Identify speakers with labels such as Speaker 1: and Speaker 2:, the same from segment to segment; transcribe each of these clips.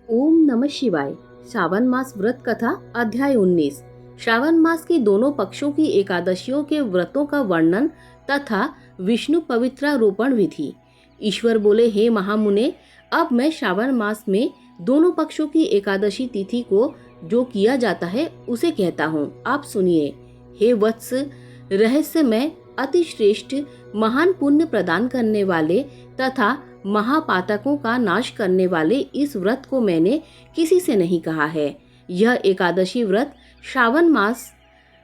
Speaker 1: ओम नमः शिवाय। श्रावण मास व्रत कथा अध्याय 19। श्रावण मास की दोनों पक्षों की एकादशियों के व्रतों का वर्णन तथा विष्णु पवित्रारोपण विधि। ईश्वर बोले, हे महामुने, अब मैं श्रावण मास में दोनों पक्षों की एकादशी तिथि को जो किया जाता है उसे कहता हूँ, आप सुनिए। हे वत्स, रहस्यमय अति श्रेष्ठ महान पुण्य प्रदान करने वाले तथा महापातकों का नाश करने वाले इस व्रत को मैंने किसी से नहीं कहा है। यह एकादशी व्रत श्रावण मास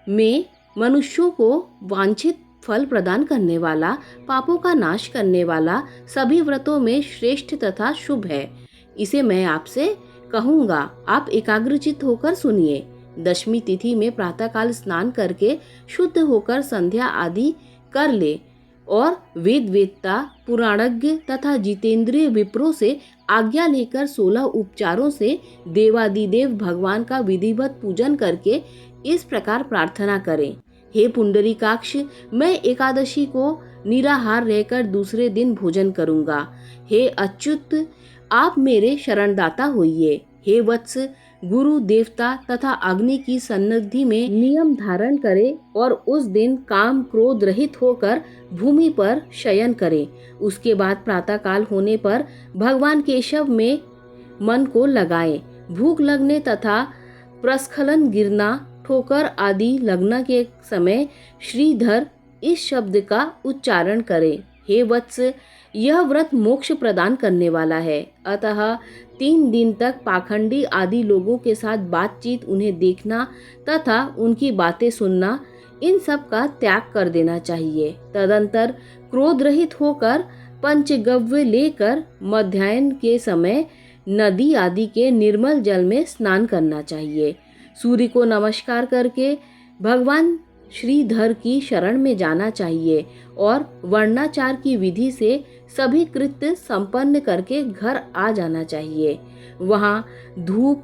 Speaker 1: में मनुष्यों को वांछित फल प्रदान करने वाला, पापों का नाश करने वाला, सभी व्रतों में श्रेष्ठ तथा शुभ है। इसे मैं आपसे कहूँगा, आप एकाग्रचित होकर सुनिए। दशमी तिथि में प्रातःकाल स्नान करके शुद्ध होकर संध्या आदि कर ले और वेद वेदता, पुराणज्ञ तथा जितेंद्रिय विप्रों से आज्ञा लेकर 16 उपचारों से देवादिदेव भगवान का विधिवत पूजन करके इस प्रकार प्रार्थना करें। हे पुंडरीकाक्ष, मैं एकादशी को निराहार रहकर दूसरे दिन भोजन करूंगा। हे अच्युत, आप मेरे शरणदाता होइए। हे वत्स, गुरु, देवता तथा अग्नि की सन्निधि में नियम धारण करे और उस दिन काम क्रोध रहित होकर भूमि पर शयन करे। उसके बाद प्रातःकाल होने पर भगवान केशव में मन को लगाए। भूख लगने तथा प्रस्खलन, गिरना, ठोकर आदि लगना के समय श्रीधर इस शब्द का उच्चारण करे। हे वत्स, यह व्रत मोक्ष प्रदान करने वाला है, अतः 3 दिन तक पाखंडी आदि लोगों के साथ बातचीत, उन्हें देखना तथा उनकी बातें सुनना, इन सब का त्याग कर देना चाहिए। तदंतर क्रोध रहित होकर पंचगव्य लेकर मध्याह्न के समय नदी आदि के निर्मल जल में स्नान करना चाहिए। सूर्य को नमस्कार करके भगवान श्रीधर की शरण में जाना चाहिए और वर्णाचार की विधि से सभी कृत्य संपन्न करके घर आ जाना चाहिए। वहाँ धूप,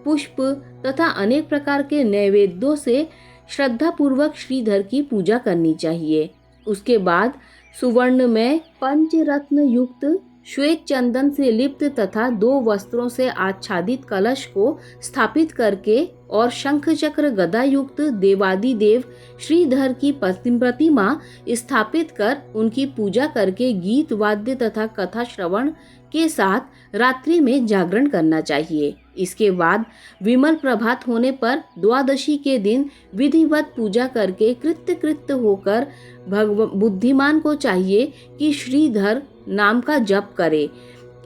Speaker 1: पुष्प तथा अनेक प्रकार के नैवेद्यों से श्रद्धा पूर्वक श्रीधर की पूजा करनी चाहिए। उसके बाद सुवर्ण में पंचरत्न युक्त श्वेत चंदन से लिप्त तथा 2 वस्त्रों से आच्छादित कलश को स्थापित करके और शंख चक्र गदा युक्त देवादिदेव श्रीधर की प्रतिमा स्थापित कर उनकी पूजा करके गीत वाद्य तथा कथा श्रवण के साथ रात्रि में जागरण करना चाहिए। इसके बाद विमल प्रभात होने पर द्वादशी के दिन विधिवत पूजा करके कृत्य होकर बुद्धिमान को चाहिए कि श्रीधर नाम का जप करे।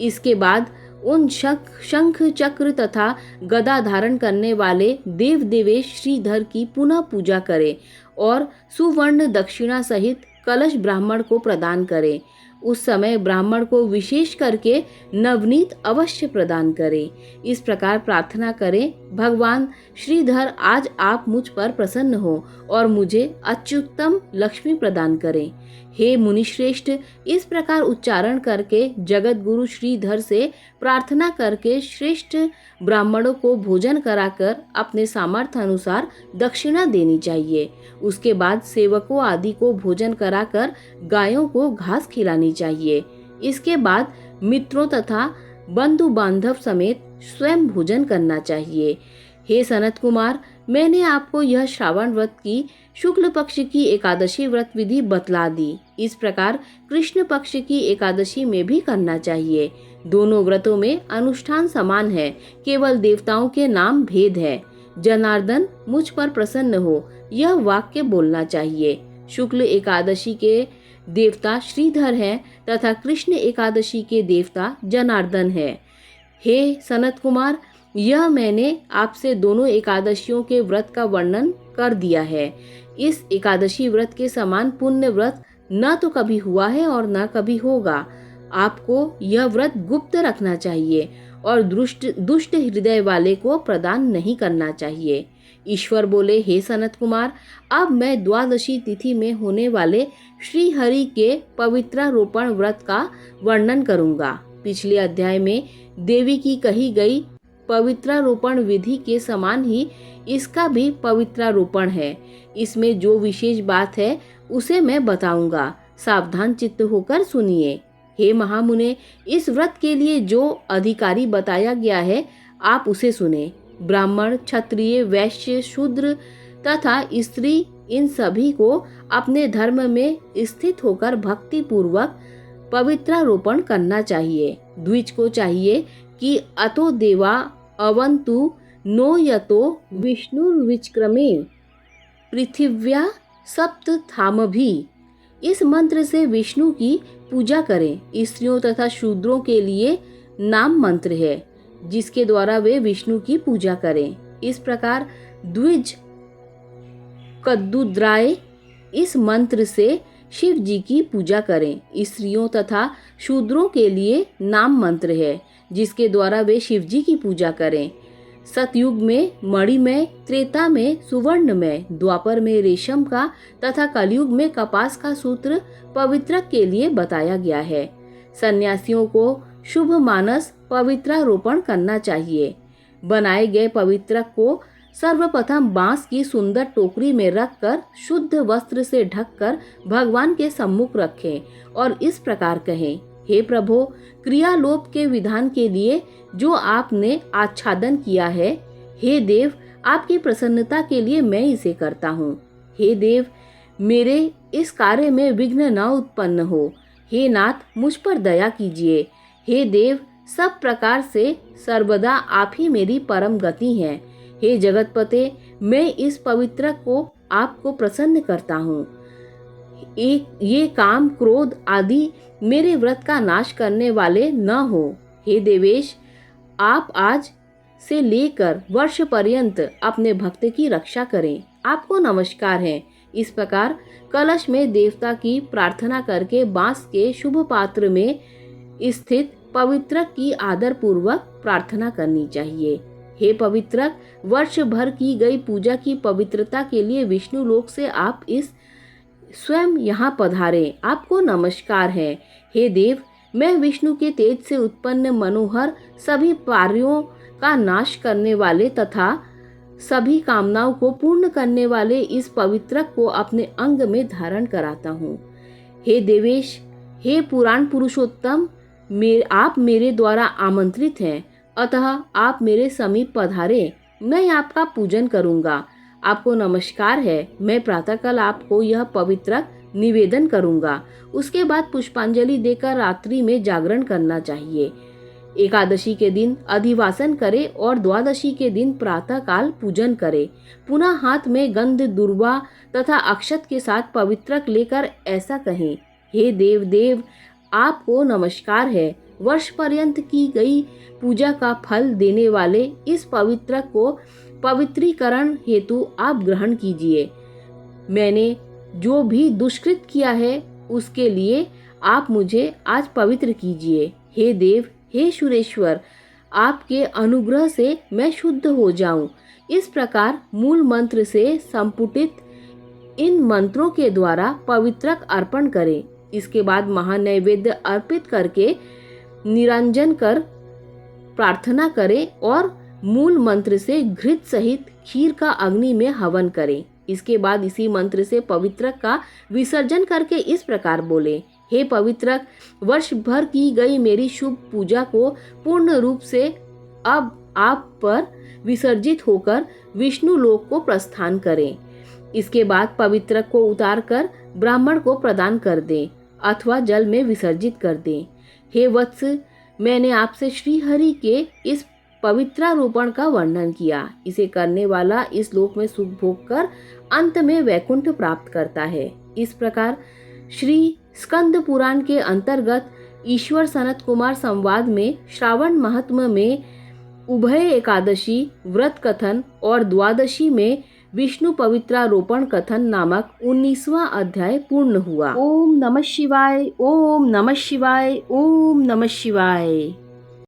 Speaker 1: इसके बाद उन शंख चक्र तथा गदा धारण करने वाले देव देवेश श्रीधर की पुनः पूजा करे और सुवर्ण दक्षिणा सहित कलश ब्राह्मण को प्रदान करे। उस समय ब्राह्मण को विशेष करके नवनीत अवश्य प्रदान करे। इस प्रकार प्रार्थना करें, भगवान श्रीधर, आज आप मुझ पर प्रसन्न हो और मुझे अत्युत्तम लक्ष्मी प्रदान करें। हे मुनिश्रेष्ठ, इस प्रकार उच्चारण करके जगत गुरु श्रीधर से प्रार्थना करके श्रेष्ठ ब्राह्मणों को भोजन कराकर अपने सामर्थ्य अनुसार दक्षिणा देनी चाहिए। उसके बाद सेवकों आदि को भोजन कराकर गायों को घास खिलानी चाहिए। इसके बाद मित्रों तथा बंधु बांधव समेत स्वयं भोजन करना चाहिए। हे सनत कुमार, मैंने आपको यह श्रावण व्रत की शुक्ल पक्ष की एकादशी व्रत विधि बतला दी। इस प्रकार कृष्ण पक्ष की एकादशी में भी करना चाहिए। दोनों व्रतों में अनुष्ठान समान है, केवल देवताओं के नाम भेद है। जनार्दन, मुझ पर प्रसन्न हो, यह वाक्य बोलना चाहिए। शुक्ल एकादशी के देवता श्रीधर हैं तथा कृष्ण एकादशी के देवता जनार्दन है। हे सनत कुमार, यह मैंने आपसे दोनों एकादशियों के व्रत का वर्णन कर दिया है। इस एकादशी व्रत के समान पुण्य व्रत न तो कभी हुआ है और न कभी होगा। आपको यह व्रत गुप्त रखना चाहिए और दुष्ट हृदय वाले को प्रदान नहीं करना चाहिए। ईश्वर बोले, हे सनत कुमार, अब मैं द्वादशी तिथि में होने वाले श्री हरि के पवित्रारोपण व्रत का वर्णन करूंगा। पिछले अध्याय में देवी की कही गई पवित्रारोपण विधि के समान ही इसका भी पवित्रारोपण है। इसमें जो विशेष बात है उसे मैं बताऊंगा, सावधान चित्त होकर सुनिए। हे महामुने, इस व्रत के लिए जो अधिकारी बताया गया है आप उसे सुने। ब्राह्मण, क्षत्रिय, वैश्य, शूद्र तथा स्त्री, इन सभी को अपने धर्म में स्थित होकर भक्ति पूर्वक पवित्रारोपण करना चाहिए। द्विज को चाहिए कि अतो देवा अवन्तु नो यतो विष्णुर्विचक्रमे पृथिव्या सप्तथामभि। इस मंत्र से विष्णु की पूजा करें। स्त्रियों तथा शूद्रों के लिए नाम मंत्र है जिसके द्वारा वे विष्णु की पूजा करें। इस प्रकार द्विज कद्दुद्राय इस मंत्र से शिव जी की पूजा करें। स्त्रियों तथा शूद्रों के लिए नाम मंत्र है जिसके द्वारा वे शिव जी की पूजा करें। सतयुग में मणिमय, त्रेता में सुवर्णमय, द्वापर में रेशम का तथा कलयुग में कपास का सूत्र पवित्रक के लिए बताया गया है। सन्यासियों को शुभ मानस पवित्रारोपण करना चाहिए। बनाए गए पवित्रक को सर्वप्रथम बांस की सुंदर टोकरी में रखकर शुद्ध वस्त्र से ढककर भगवान के सम्मुख रखें और इस प्रकार कहें, हे प्रभु, क्रियालोप के विधान के लिए जो आपने आच्छादन किया है, हे देव, आपकी प्रसन्नता के लिए मैं इसे करता हूँ। हे देव, मेरे इस कार्य में विघ्न न उत्पन्न हो। हे नाथ, मुझ पर दया कीजिए। हे देव, सब प्रकार से सर्वदा आप ही मेरी परम गति हैं। हे जगतपते, मैं इस पवित्रक को आपको प्रसन्न करता हूँ। ये काम, क्रोध आदि मेरे व्रत का नाश करने वाले न हो। हे देवेश, आप आज से लेकर वर्ष पर्यंत अपने भक्त की रक्षा करें। आपको नमस्कार है। इस प्रकार कलश में देवता की प्रार्थना करके बांस के शुभ पात्र में स्थित पवित्रक की आदर पूर्वक प्रार्थना करनी चाहिए। हे पवित्रक, वर्ष भर की गई पूजा की पवित्रता के लिए विष्णु लोक से आप इस स्वयं यहाँ पधारे। आपको नमस्कार है। हे देव, मैं विष्णु के तेज से उत्पन्न मनोहर सभी पार्यों का नाश करने वाले तथा सभी कामनाओं को पूर्ण करने वाले इस पवित्रक को अपने अंग में धारण कराता हूँ। हे देवेश, हे पुराण पुरुषोत्तम, आप मेरे द्वारा आमंत्रित हैं, अतः आप मेरे समीप पधारे। मैं आपका पूजन करूँगा। आपको नमस्कार है। मैं प्रातःकाल आपको यह पवित्रक निवेदन करूँगा। उसके बाद पुष्पांजलि देकर रात्रि में जागरण करना चाहिए। एकादशी के दिन अधिवासन करे और द्वादशी के दिन प्रातःकाल पूजन करे। पुनः हाथ में गंध, दुर्वा तथा अक्षत के साथ पवित्रक लेकर ऐसा कहें, हे देव देव, आपको नमस्कार है। वर्ष पर्यंत की गई पूजा का फल देने वाले इस पवित्रक को पवित्रीकरण हेतु आप ग्रहण कीजिए। मैंने जो भी दुष्कृत किया है उसके लिए आप मुझे आज पवित्र कीजिए। हे देव, हे सुरेश्वर, आपके अनुग्रह से मैं शुद्ध हो जाऊं। इस प्रकार मूल मंत्र से संपुटित इन मंत्रों के द्वारा पवित्रक अर्पण करें। इसके बाद महानैवेद्य अर्पित करके निरंजन कर प्रार्थना करें और मूल मंत्र से घृत सहित खीर का अग्नि में हवन करें। इसके बाद इसी मंत्र से पवित्रक का विसर्जन करके इस प्रकार बोले, हे पवित्रक, वर्ष भर की गई मेरी शुभ पूजा को पूर्ण रूप से अब आप पर विसर्जित होकर विष्णु लोक को प्रस्थान करें। इसके बाद पवित्रक को उतार कर ब्राह्मण को प्रदान कर दें अथवा जल में विसर्जित कर दें। हे वत्स, मैंने आपसे श्री हरि के इस पवित्रारोपण का वर्णन किया। इसे करने वाला इस लोक में सुख भोग कर अंत में वैकुंठ प्राप्त करता है। इस प्रकार श्री स्कंद पुराण के अंतर्गत ईश्वर सनत कुमार संवाद में श्रावण महात्म्य में उभय एकादशी व्रत कथन और द्वादशी में विष्णु पवित्रारोपण कथन नामक 19वां अध्याय पूर्ण हुआ। ओम नमः शिवाय, ओम नमः शिवाय, ओम नमः शिवाय।